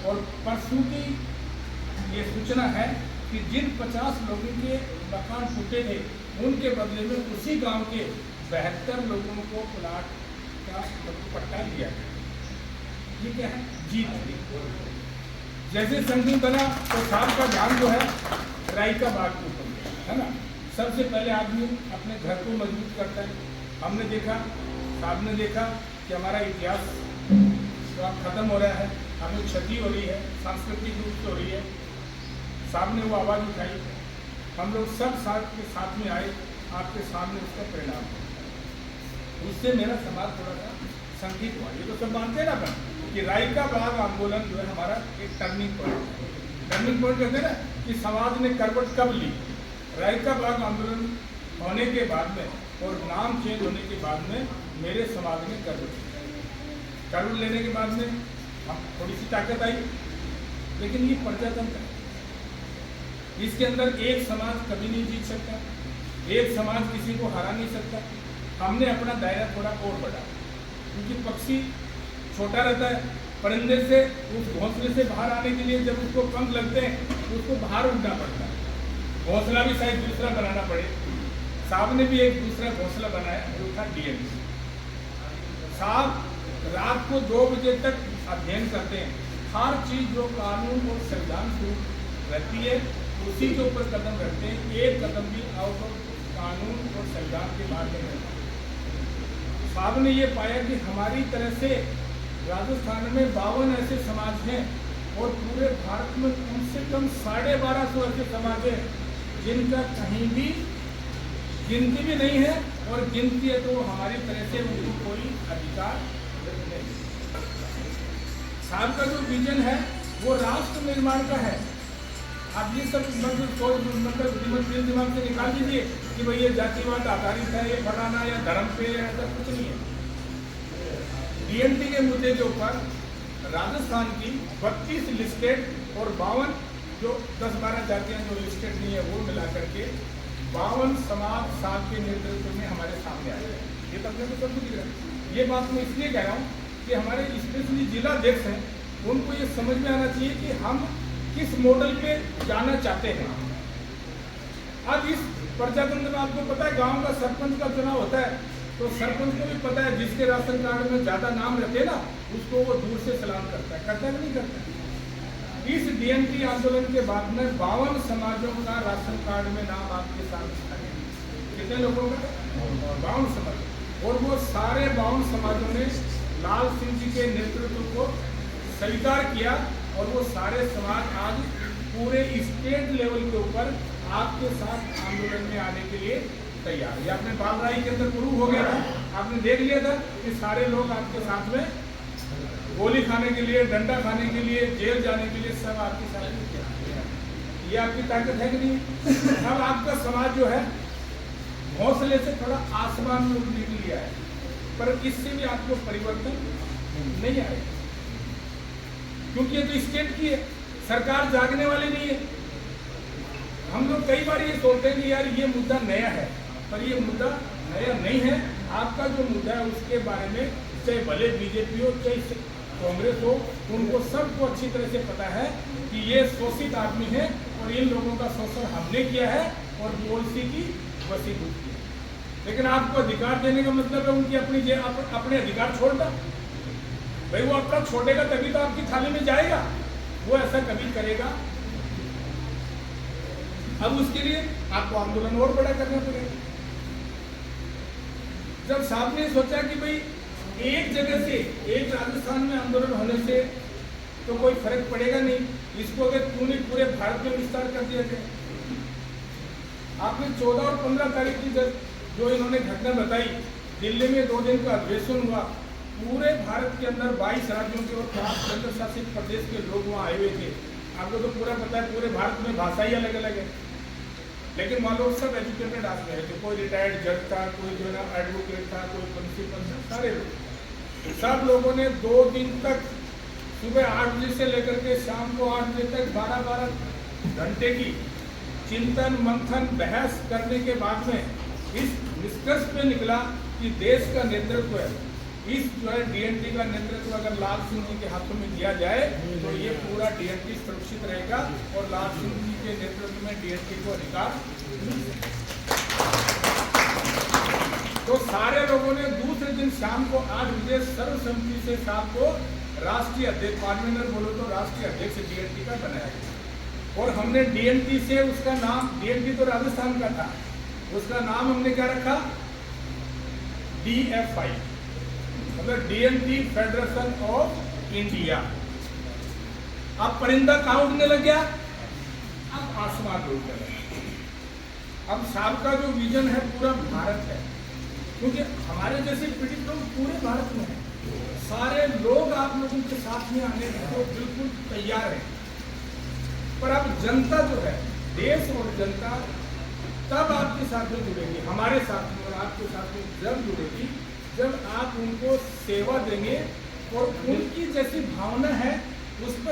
और परसों की ये सूचना है कि जिन 50 लोगों के मकान टूटे थे उनके बदले में उसी गांव के 72 लोगों को प्लाट का पट्टा दिया गया। ये क्या है? जीत। जैसे संगठन बना तो साहब का ध्यान जो है राई का बाग के ऊपर है ना। सबसे पहले आदमी अपने घर को मजबूत करता है। हमने देखा, साहब ने देखा कि हमारा इतिहास तो अब खत्म हो रहा है, हमें क्षति हो रही है, सांस्कृतिक रूप से हो रही है। साहब ने वो आवाज़ उठाई, हम लोग सब साथ के साथ में आए, आपके सामने उसका परिणाम हुआ। उससे मेरा समाज थोड़ा सा संगीत हुआ। ये तो सब मानते हैं ना अपन कि राई का बाग आंदोलन जो है हमारा एक टर्निंग पॉइंट है। टर्निंग पॉइंट कहते हैं ना कि समाज ने करवट कब ली। राई का बाग आंदोलन होने के बाद में और नाम चेंज होने के बाद में मेरे समाज ने करवट लेने के बाद में हम थोड़ी सी ताकत आई। लेकिन ये प्रजातंत्र है, इसके अंदर एक समाज कभी नहीं जीत सकता, एक समाज किसी को हरा नहीं सकता। हमने अपना दायरा थोड़ा और बढ़ा, क्योंकि पक्षी छोटा रहता है, परिंदे से उस घोंसले से बाहर आने के लिए जब उसको पंख लगते हैं तो उसको बाहर उड़ना पड़ता है। घोंसला भी शायद दूसरा बनाना पड़े। साहब ने भी एक दूसरा घोंसला बनाया जो था डीएनसी। साहब रात को 2 बजे तक अध्ययन करते हैं। हर चीज जो कानून और संविधान से रहती है उसी के ऊपर कदम रखते हैं। एक कदम भी आउट ऑफ कानून और संविधान के बाहर नहीं रहता। साहब ने ये पाया कि हमारी तरह से राजस्थान में 52 ऐसे समाज हैं और पूरे भारत में कम से कम 1250 ऐसे समाज हैं जिनका कहीं भी गिनती भी नहीं है, और गिनती है तो हमारी तरह से उनको कोई अधिकार नहीं। साहब का जो विजन है वो राष्ट्र निर्माण का है। आप ये सब मतलब दिमाग से निकाल दीजिए कि भाई ये जातिवाद आधारित है, ये फलाना या धर्म पे, ऐसा कुछ नहीं है। डीएनटी के मुद्दे के ऊपर राजस्थान की 32 लिस्टेड और 52 जो 10-12 जातियां जो लिस्टेड नहीं है वो मिला करके 52 समाज साहब के नेतृत्व में हमारे सामने आए हैं। ये तब से सब कुछ दिख रहा है। ये बात मैं इसलिए कह रहा हूँ कि हमारे स्पेशली जिलाध्यक्ष हैं, उनको ये समझ में आना चाहिए कि हम किस मॉडल पे जाना चाहते हैं। अब इस प्रजातंत्र में आपको पता है गांव का सरपंच का चुनाव होता है तो सरपंच को भी पता है जिसके राशन कार्ड में ज्यादा नाम रहते हैं ना उसको वो दूर से सलाम करता है कि नहीं करता है। इस डीएनटी आंदोलन के बाद में 52 समाजों का राशन कार्ड में नाम आपके साथ है। कितने लोगों का? 52 समाज। और वो सारे 52 समाजों ने लाल सिंह जी के नेतृत्व को स्वीकार किया और वो सारे समाज आज पूरे स्टेट लेवल के ऊपर आपके साथ आंदोलन में आने के लिए तैयार। ये आपने बालराई के अंदर प्रूव हो गया था, आपने देख लिया था कि सारे लोग आपके साथ में गोली खाने के लिए, डंडा खाने के लिए, जेल जाने के लिए सब आपके साथ में। ये आपकी ताकत है कि नहीं? अब आपका समाज जो है हौसले से थोड़ा आसमान में उड़ने के लिए आया, पर इससे भी आपको परिवर्तन नहीं आएगा, क्योंकि ये तो स्टेट की है, सरकार जागने वाली नहीं है। हम लोग कई बार ये सोचते हैं कि यार ये मुद्दा नया है, पर ये मुद्दा नया नहीं है। आपका जो मुद्दा है उसके बारे में चाहे भले बीजेपी हो चाहे कांग्रेस हो, उनको सबको अच्छी तरह से पता है कि ये शोषित आदमी है और इन लोगों का शोषण हमने किया है और पॉलिसी की वसीयत की। लेकिन आपको अधिकार देने का मतलब है उनकी अपने अधिकार छोड़ना। भाई वो अपना छोड़ेगा तभी तो आपकी थाली में जाएगा, वो ऐसा कभी करेगा। अब उसके लिए आपको आंदोलन और बड़ा करना पड़ेगा। जब साहब ने सोचा कि भाई एक जगह से एक राजस्थान में आंदोलन होने से तो कोई फर्क पड़ेगा नहीं, इसको अगर तूने पूरे भारत में विस्तार कर दिया जाए। आपने 14 और 15 तारीख की जो इन्होंने घटना बताई, दिल्ली में 2 दिन का अधिवेशन हुआ, पूरे भारत के अंदर 22 राज्यों के और 5 केंद्र शासित प्रदेश के लोग वहाँ आए हुए थे। आपको तो पूरा पता है पूरे भारत में भाषा ही अलग अलग है, लेकिन वहाँ लोग सब एजुकेटेड आदमी है। कोई रिटायर्ड जज था, कोई जो है ना एडवोकेट था, कोई प्रिंसिपल था, सारे लोग। सब लोगों ने 2 दिन तक सुबह 8 बजे से लेकर के शाम को 8 बजे तक 12-12 घंटे की चिंतन मंथन बहस करने के बाद में इस निष्कर्ष पे निकला कि देश का नेतृत्व है इस जो है डीएनटी का नेतृत्व अगर लाल सिंह जी के हाथों में दिया जाए तो ये पूरा डीएनटी सुरक्षित रहेगा और लाल सिंह जी के नेतृत्व में डीएनटी को अधिकार मिल सकेगा। तो सारे लोगों ने दूसरे दिन शाम को 8 बजे सर्वसम्मति से साहब को राष्ट्रीय अध्यक्ष, कन्वीनर बोलो तो राष्ट्रीय अध्यक्ष डीएनटी का बनाया गया। और हमने डीएनटी से उसका नाम, डीएनटी तो राजस्थान का था, उसका नाम हमने क्या रखा, DFI, मतलब डीएनटी फेडरेशन ऑफ इंडिया। अब परिंदा कहाँ उड़ने लग गया, अब आसमान में उड़ने लगा। अब साहब का जो विजन है पूरा भारत है, क्योंकि हमारे जैसे पीड़ित लोग पूरे भारत में हैं, सारे लोग आप लोगों के साथ में आने को बिल्कुल तैयार हैं। पर अब जनता जो है, देश और जनता तब आपके साथ में जुड़ेगी, हमारे साथ में और आपके साथ में जब जुड़ेगी जब आप उनको सेवा देंगे और उनकी जैसी भावना है उस पर